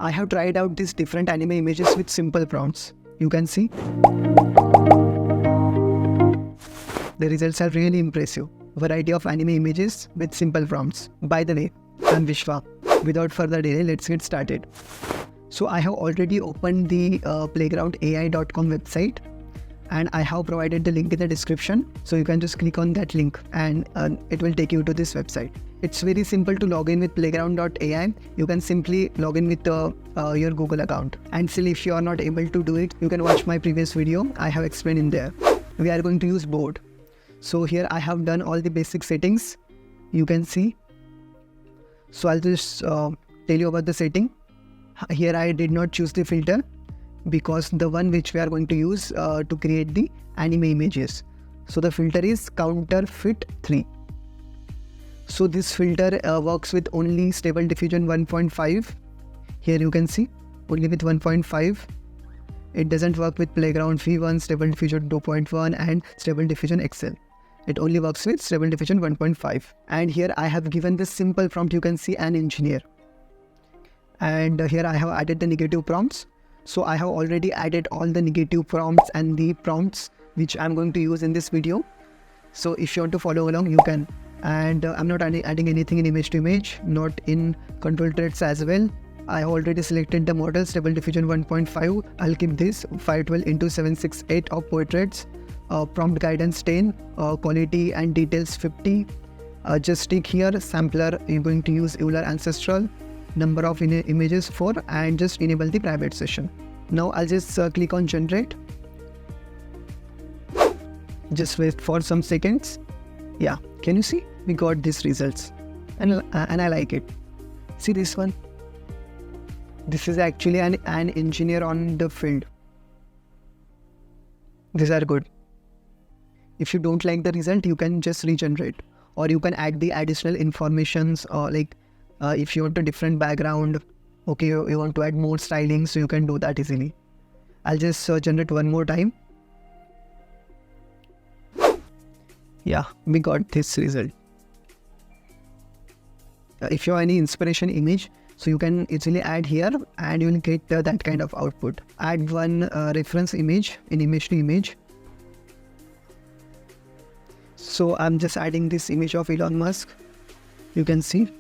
I have tried out these different anime images with simple prompts. You can see the results are really impressive. Variety of anime images with simple prompts. By the way, I'm Vishwa. Without further delay, let's get started. So I have already opened the playgroundai.com website, and I have provided the link in the description. So you can just click on that link and it will take you to this website. It's very simple to log in with playground.ai. You can simply log in with your Google account. And still, if you are not able to do it, you can watch my previous video. I have explained in there. We are going to use board. So here I have done all the basic settings. You can see. So I'll just tell you about the setting. Here I did not choose the filter because the one which we are going to use to create the anime images. So the filter is counterfeit 3. So this filter works with only stable diffusion 1.5. Here you can see only with 1.5. It doesn't work with playground v1, stable diffusion 2.1 and stable diffusion XL. It only works with stable diffusion 1.5. And here I have given this simple prompt. You can see an engineer. And here I have added the negative prompts. So I have already added all the negative prompts and the prompts which I'm going to use in this video. So if you want to follow along, you can. And I'm not adding anything in image to image, not in control traits as well. I have already selected the model stable diffusion 1.5. I'll keep this 512 into 768 of portraits. Prompt guidance 10, quality and details 50. Just tick here, sampler you're going to use Euler ancestral, number of images 4, and just enable the private session. Now I'll just click on generate. Just wait for some seconds. Yeah, can you see? We got these results and I like it. See this one? This is actually an engineer on the field. These are good. If you don't like the result, you can just regenerate, or you can add the additional informations, like if you want a different background, okay, you want to add more styling, so you can do that easily. I'll just generate one more time. Yeah, we got this result. If you have any inspiration image, so you can easily add here and you will get that kind of output. Add one reference image in image to image. So I'm just adding this image of Elon Musk. You can see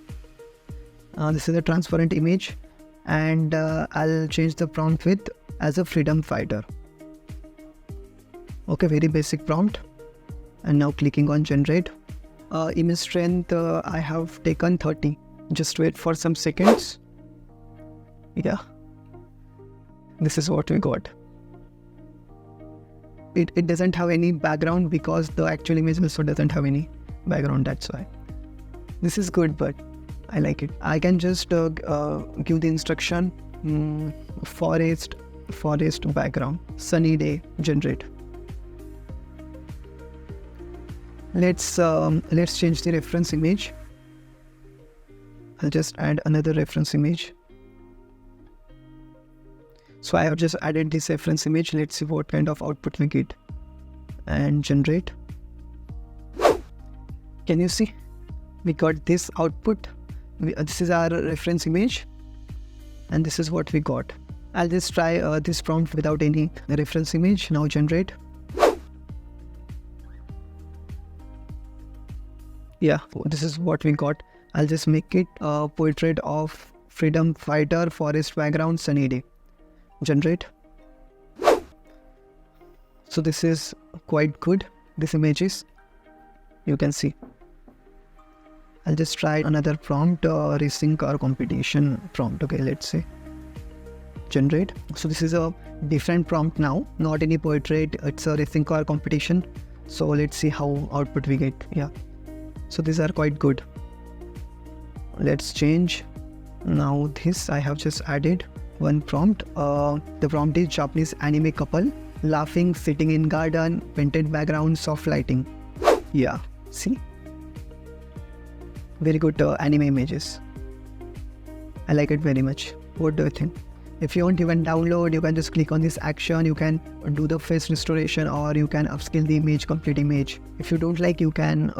this is a transparent image, and I'll change the prompt with as a freedom fighter. Okay, very basic prompt. And now clicking on generate. Image strength I have taken 30. Just wait for some seconds. Yeah, this is what we got. It doesn't have any background because the actual image also doesn't have any background, that's why. This is good, but I like it. I can just give the instruction forest background, sunny day, generate. Let's change the reference image. I'll just add another reference image. So I have just added this reference image. Let's see what kind of output we get. And generate. Can you see? We got this output. This is our reference image. And this is what we got. I'll just try this prompt without any reference image. Now generate. Yeah, this is what we got. I'll just make it a portrait of freedom fighter, forest background, sunny day. Generate. So this is quite good, this images. You can see. I'll just try another prompt, racing car competition prompt. Okay, let's say. Generate. So this is a different prompt now, not any portrait, it's a racing car competition. So let's see how output we get. Yeah. So these are quite good. Let's change. Now this I have just added one prompt. The prompt is Japanese anime couple, laughing, sitting in garden, painted background, soft lighting. Yeah, see? Very good anime images. I like it very much. What do you think? If you want, you can download, you can just click on this action, you can do the face restoration, or you can upscale the image, complete image. If you don't like, you can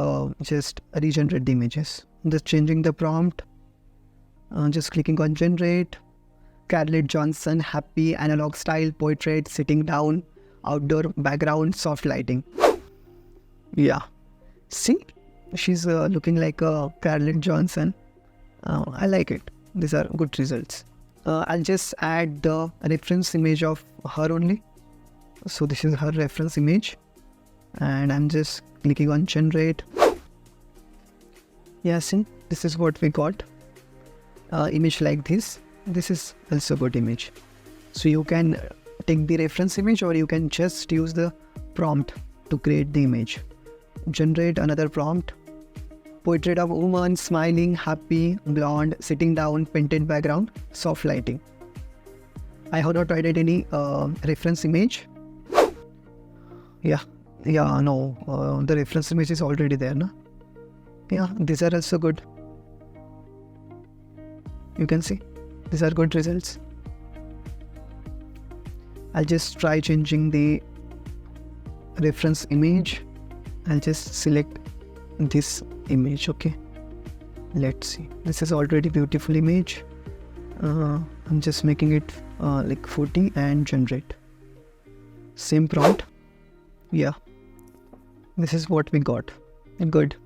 just regenerate the images. Just changing the prompt, just clicking on generate, Scarlett Johansson, happy, analog style, portrait, sitting down, outdoor background, soft lighting. Yeah. See, she's looking like a Scarlett Johansson. I like it. These are good results. I'll just add the reference image of her only. So this is her reference image. And I'm just clicking on generate. Yeah, see, this is what we got. Image like this. This is also good image. So you can take the reference image or you can just use the prompt to create the image. Generate another prompt. Portrait of woman, smiling, happy, blonde, sitting down, painted background, soft lighting. I have not added any reference image. Yeah, no, the reference image is already there, no? Yeah, these are also good. You can see, these are good results. I'll just try changing the reference image. I'll just select this image, okay? Let's see. This is already beautiful image. I'm just making it like 40 and generate. Same prompt. Yeah. This is what we got. Good.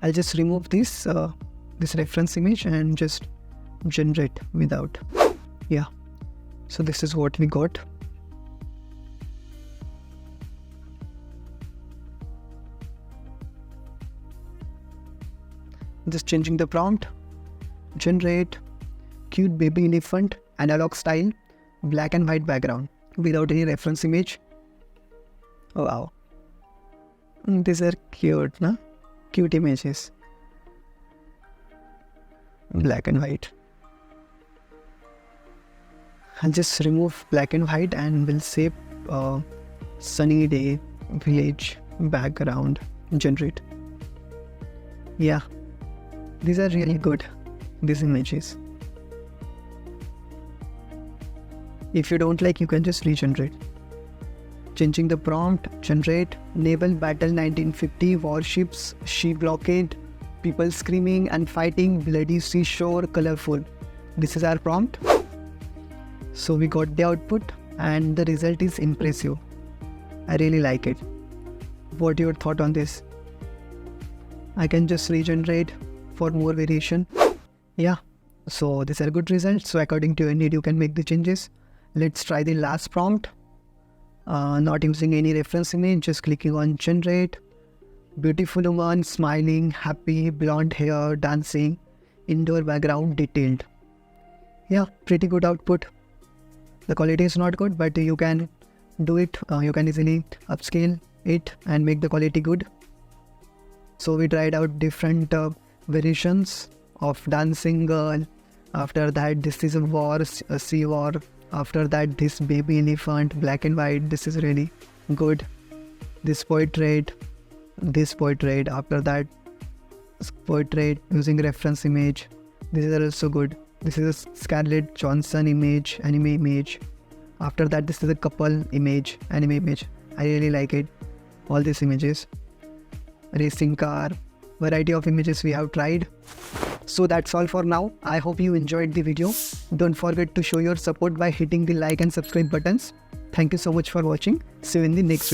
I'll just remove this this reference image and just generate without. Yeah. So this is what we got. Just changing the prompt. Generate cute baby elephant, analog style, black and white background without any reference image. Oh, wow. These are cute, na? Cute images. Black and white. I'll just remove black and white and we'll save sunny day, village, background, generate. Yeah. These are really good, these images. If you don't like, you can just regenerate. Changing the prompt, generate, naval battle 1950, warships, ship blockade, people screaming and fighting, bloody seashore, colorful. This is our prompt. So we got the output and the result is impressive. I really like it. What your thought on this? I can just regenerate for more variation. Yeah, so these are good results. So according to your need, you can make the changes. Let's try the last prompt. Not using any reference image, just clicking on generate. Beautiful woman, smiling, happy, blonde hair, dancing, indoor background, detailed. Yeah, pretty good output. The quality is not good, but you can do it. You can easily upscale it and make the quality good. So we tried out different variations of dancing girl. After that, this is a war, a sea war. After that, this baby elephant, black and white. This is really good. This portrait. After that, portrait using reference image. This is also good. This is a Scarlett Johansson image, anime image. After that, this is a couple image, anime image. I really like it. All these images. Racing car, variety of images we have tried. So that's all for now. I hope you enjoyed the video. Don't forget to show your support by hitting the like and subscribe buttons. Thank you so much for watching. See you in the next video.